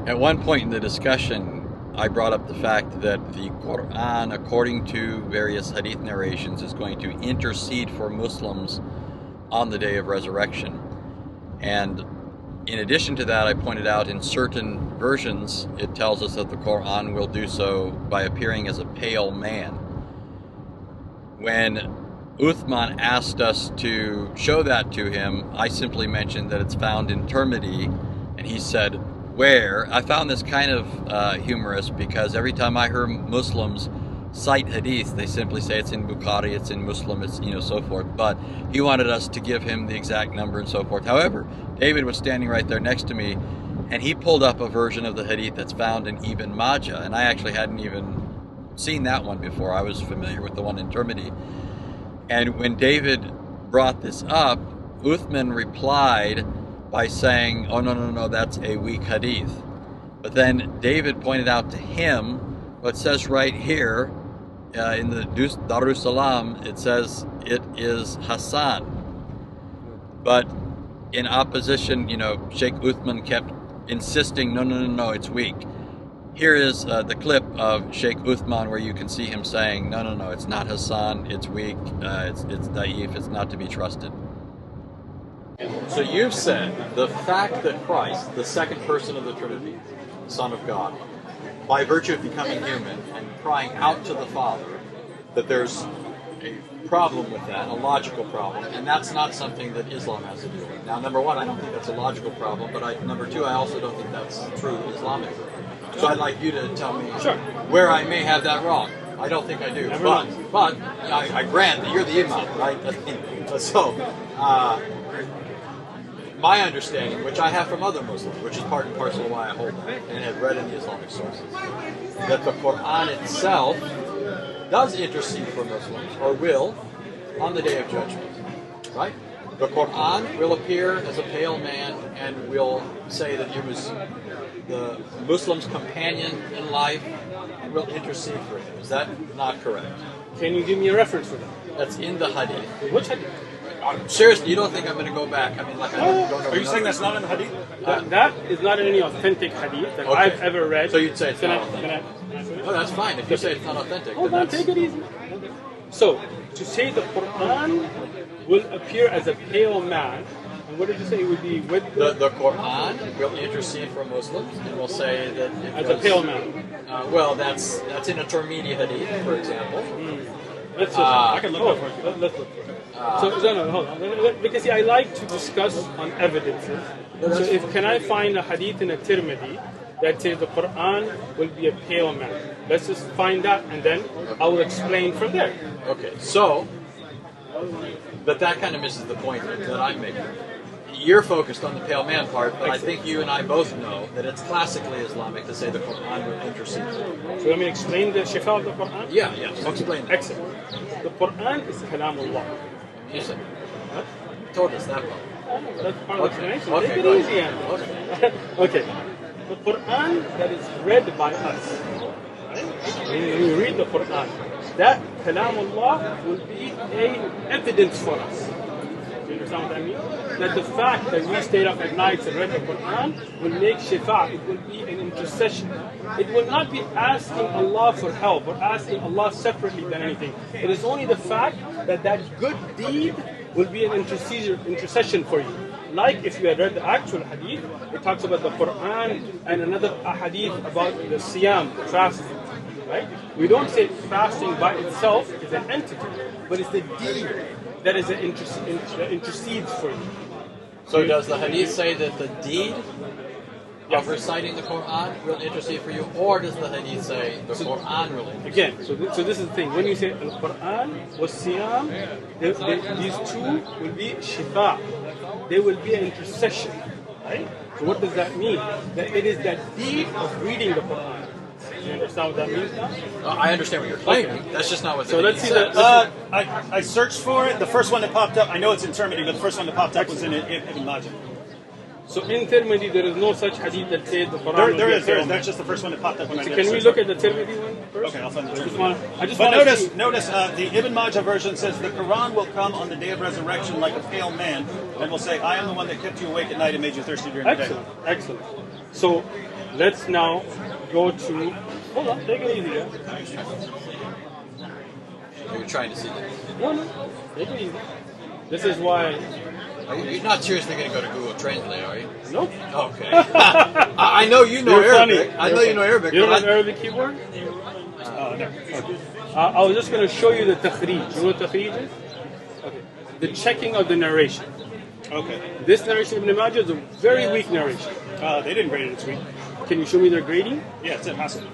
At one point in the discussion, I brought up the fact that the Quran, according to various hadith narrations, is going to intercede for Muslims on the day of resurrection. And in addition to that, I pointed out in certain versions, it tells us that the Quran will do so by appearing as a pale man. When Uthman asked us to show that to him, I simply mentioned that it's found in Tirmidhi, and he said, where? I found this kind of humorous because every time I hear Muslims cite hadith, they simply say it's in Bukhari, it's in Muslim, it's so forth. But he wanted us to give him the exact number and so forth. However, David was standing right there next to me, and he pulled up a version of the hadith that's found in Ibn Majah, and I actually hadn't even seen that one before. I was familiar with the one in Tirmidhi. And when David brought this up, Uthman replied by saying, oh, no, that's a weak hadith. But then David pointed out to him what says right here in the Darussalam, it says it is Hassan. But in opposition, Sheikh Uthman kept insisting, no, it's weak. Here is the clip of Sheikh Uthman where you can see him saying, no, it's not Hassan, it's weak, it's da'if, it's not to be trusted. So you've said the fact that Christ, the second person of the Trinity, Son of God, by virtue of becoming human and crying out to the Father, that there's a problem with that, a logical problem, and that's not something that Islam has to do with. Now, number one, I don't think that's a logical problem, but number two, I also don't think that's true Islamically. So I'd like you to tell me where I may have that wrong. I don't think I do, but I grant that you're the Imam, right? So, my understanding, which I have from other Muslims, which is part and parcel of why I hold that, and have read in the Islamic sources, that the Quran itself does intercede for Muslims, or will, on the Day of Judgment, right? The Quran will appear as a pale man and will say that he was the Muslim's companion in life and will intercede for him. Is that not correct? Can you give me a reference for that? That's in the hadith. Which hadith? Seriously, you don't think I'm going to go back? I mean, like, I don't know. Are you saying that's not in the hadith? That is not in any authentic hadith that I've ever read. So you'd say it's not authentic? Oh, that's fine. If you say it's not authentic, hold on, take it easy. So, to say the Quran will appear as a pale man, and what did you say it would be with the Quran will intercede for Muslims and will say that it as a pale man. Well, that's in a Tirmidhi hadith, for example. Let's just, I can look for it. Let's look for it. No, hold on. Because see, I like to discuss on evidences. So can I find a hadith in a Tirmidhi that says the Quran will be a pale man? Let's just find that, and then I will explain from there. Okay, so, but that kind of misses the point that I'm making. You're focused on the pale man part, but I think you and I both know that it's classically Islamic to say the Quran will intercede. So let me explain the shifa of the Quran? Yeah, explain that. Excellent. The Quran is Kalamullah. You said. You told us that part. That's part of the explanation. Okay, Take it easy, Andy. Okay. The Quran that is read by us, right? When we read the Quran, that Kalamullah will be an evidence for us. Do you understand what I mean? That the fact that we stayed up at night and read the Quran will make shifa. It will be an intercession. It will not be asking Allah for help or asking Allah separately than anything. It is only the fact that that good deed will be an intercession for you. Like if you had read the actual hadith, it talks about the Quran and another hadith about the siyam, the fasting. Right? We don't say fasting by itself is an entity, but it's the deed that is intercedes for you. So does the hadith say that the deed of reciting the Quran will intercede for you, or does the hadith say the Quran will intercede? Again, so this is the thing. When you say Al-Quran was Siyam, these two will be shifa. They will be an intercession. Right? So what does that mean? That it is that deed of reading the Quran. Do you understand what that means now? I understand what you're claiming. Okay. That's just not what the hadith says. I searched for it. The first one that popped up, I know it's in Tirmidhi, but the first one that popped up was in Ibn Majah. So in Tirmidhi, there is no such hadith that says the Quran. There is. That's just the first one that popped up when I did. Can we look at the Tirmidhi one first? Okay, I'll find the Tirmidhi. But notice the Ibn Majah version says the Quran will come on the day of resurrection like a pale man and will say, I am the one that kept you awake at night and made you thirsty during the day. Excellent. So let's now go to. Hold on, take it easy. Yeah? You're trying to see that. No, take it easy. This is why. You're not seriously going to go to Google Translate, are you? Nope. Okay. I know you know You're Arabic. funny. I know you know Arabic. You don't but have Arabic keyboard? No. Okay. I was just going to show you the takhrij. You know what takhrij is? Okay. The checking of the narration. Okay. This narration of Ibn Majah is a very weak narration. They didn't grade it this week. Can you show me their grading? Yeah, it's in Hassan.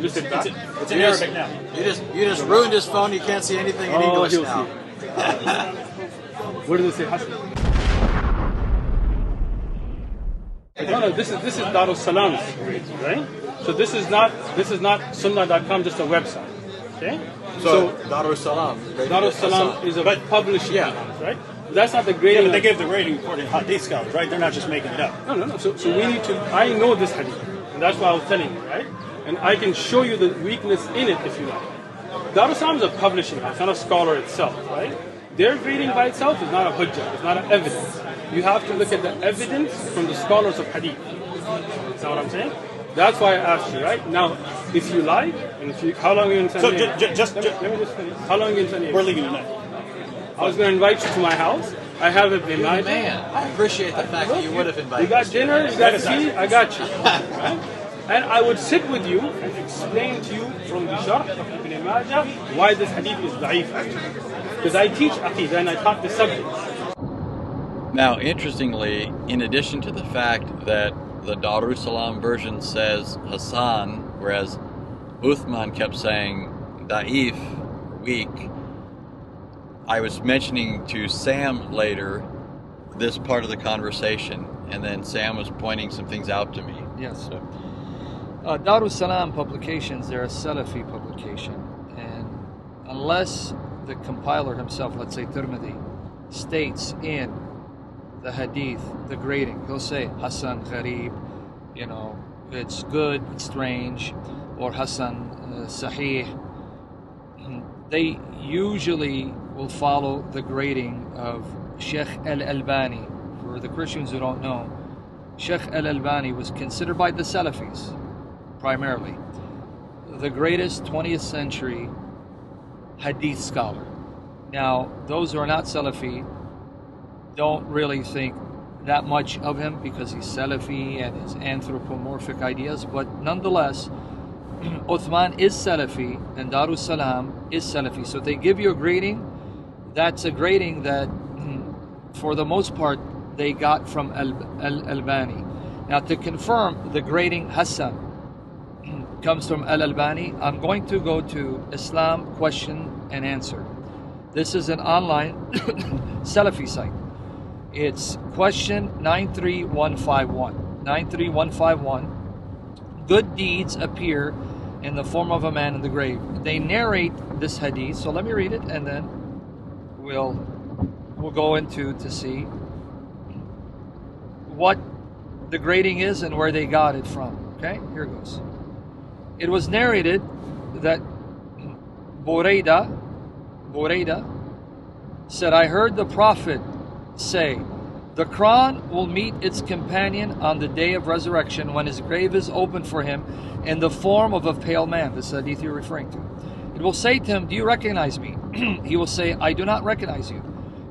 Listen back. It's in Arabic now. You just ruined his phone. You can't see anything in English he'll now. see. Where does it say Hassan? No, this is Darus Salam's grading, right? So this is not Sunnah.com, just a website. Okay? So Darussalam. Darussalam is a publishing house, right? That's not the Yeah, grading. but they gave the rating according to Hadith scholars, right? They're not just making it up. No. So we need to. I know this hadith, and that's why I was telling you, right? And I can show you the weakness in it if you like. Darussalam is a publishing house, not a scholar itself, right? Their grading by itself is not a hujjah, it's not an evidence. You have to look at the evidence from the scholars of hadith. That's what I'm saying. That's why I asked you, right? Now, if you like, and if you, how long are you going to send me? So just let me just finish. How long are you going to send me? we're leaving tonight. I was going to invite you to my house. I have it in my Man, I appreciate the fact that you would have invited You got us. dinner, you got tea, I got you. Right? And I would sit with you and explain to you from the Sharh of Ibn Majah why this hadith is da'if actually. Because I teach Aqidah and I taught the subject. Now, interestingly, in addition to the fact that the Darussalam version says Hassan, whereas Uthman kept saying Da'if, weak, I was mentioning to Sam later this part of the conversation, and then Sam was pointing some things out to me. Yes. Darus Salam publications, they're a Salafi publication, and unless the compiler himself, let's say Tirmidhi, states in the hadith, the grading, he'll say Hassan Gharib, it's good, it's strange, or Hassan Sahih. They usually will follow the grading of Sheikh Al-Albani. For the Christians who don't know, Sheikh Al-Albani was considered by the Salafis, primarily, the greatest 20th century hadith scholar. Now, those who are not Salafi don't really think that much of him because he's Salafi and his anthropomorphic ideas, but nonetheless, Uthman is Salafi and Darus Salam is Salafi. So they give you a grading, that's a grading that for the most part they got from Al-Albani. Now, to confirm the grading Hassan comes from Al-Albani, I'm going to go to Islam Question and Answer. This is an online Salafi site. It's question 93151. 93151. Good deeds appear in the form of a man in the grave. They narrate this hadith, so let me read it and then we'll go into to see what the grading is and where they got it from. Okay, here it goes. It was narrated that Burayda said, I heard the Prophet say, the Quran will meet its companion on the day of resurrection when his grave is opened for him in the form of a pale man. This hadith you're referring to. It will say to him, do you recognize me? He will say, I do not recognize you.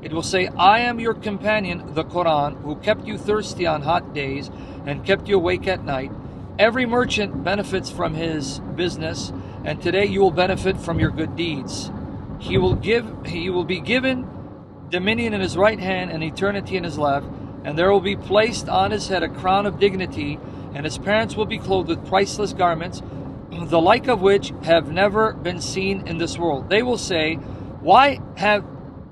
It will say, I am your companion, the Quran, who kept you thirsty on hot days and kept you awake at night. Every merchant benefits from his business, and today you will benefit from your good deeds. He will be given dominion in his right hand and eternity in his left, and there will be placed on his head a crown of dignity, and his parents will be clothed with priceless garments, the like of which have never been seen in this world. They will say, why have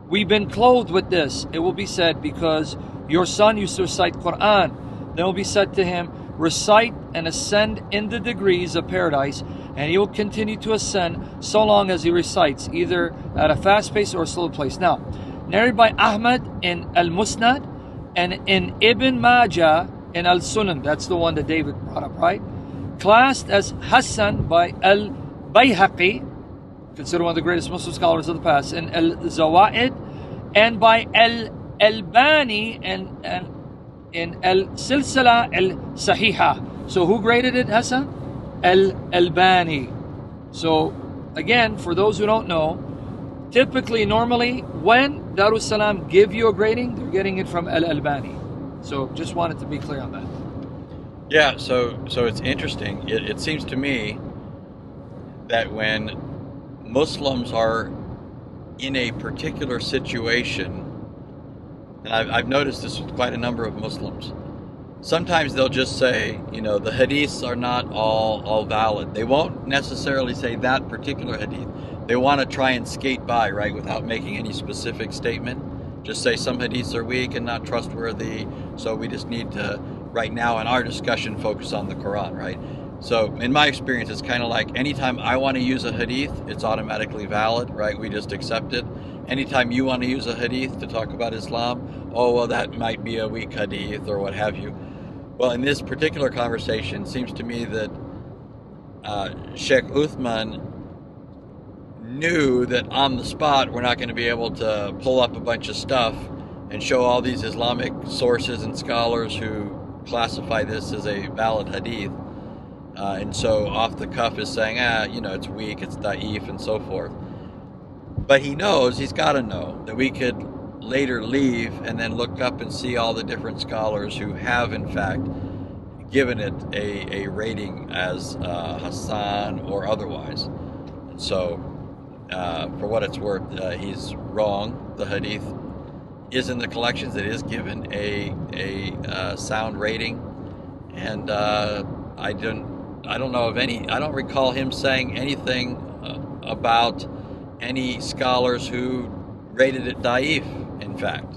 we been clothed with this? It will be said, because your son used to recite Quran. Then will be said to him, recite and ascend in the degrees of paradise, and he will continue to ascend so long as he recites, either at a fast pace or a slow pace. Now, narrated by Ahmad in Al-Musnad and in Ibn Majah in Al-Sunan. That's the one that David brought up, right? Classed as Hassan by Al-Bayhaqi, considered one of the greatest Muslim scholars of the past, in Al-Zawaid, and by Al-Albani and in Al-Silsila Al-Sahiha. So who graded it, Hassan? Al-Albani. So again, for those who don't know, typically, normally, when Darus Salam give you a grading, they're getting it from Al-Albani. So just wanted to be clear on that. Yeah, so it's interesting. It seems to me that when Muslims are in a particular situation, and I've noticed this with quite a number of Muslims, sometimes they'll just say, you know, the hadiths are not all valid. They won't necessarily say that particular hadith. They want to try and skate by, right, without making any specific statement. Just say some hadiths are weak and not trustworthy, so we just need to, right now in our discussion, focus on the Quran, right? So in my experience, it's kind of like anytime I want to use a hadith, it's automatically valid, right? We just accept it. Anytime you want to use a hadith to talk about Islam, oh, well, that might be a weak hadith or what have you. Well, in this particular conversation, it seems to me that Sheikh Uthman knew that on the spot we're not going to be able to pull up a bunch of stuff and show all these Islamic sources and scholars who classify this as a valid hadith. And so off the cuff is saying, you know, it's weak, it's da'if, and so forth. But he knows, he's got to know, that we could later leave and then look up and see all the different scholars who have, in fact, given it a rating as Hassan or otherwise. And so, for what it's worth, he's wrong. The hadith is in the collections. It is given a sound rating. And I don't know of any, I don't recall him saying anything about any scholars who rated it da'if, in fact.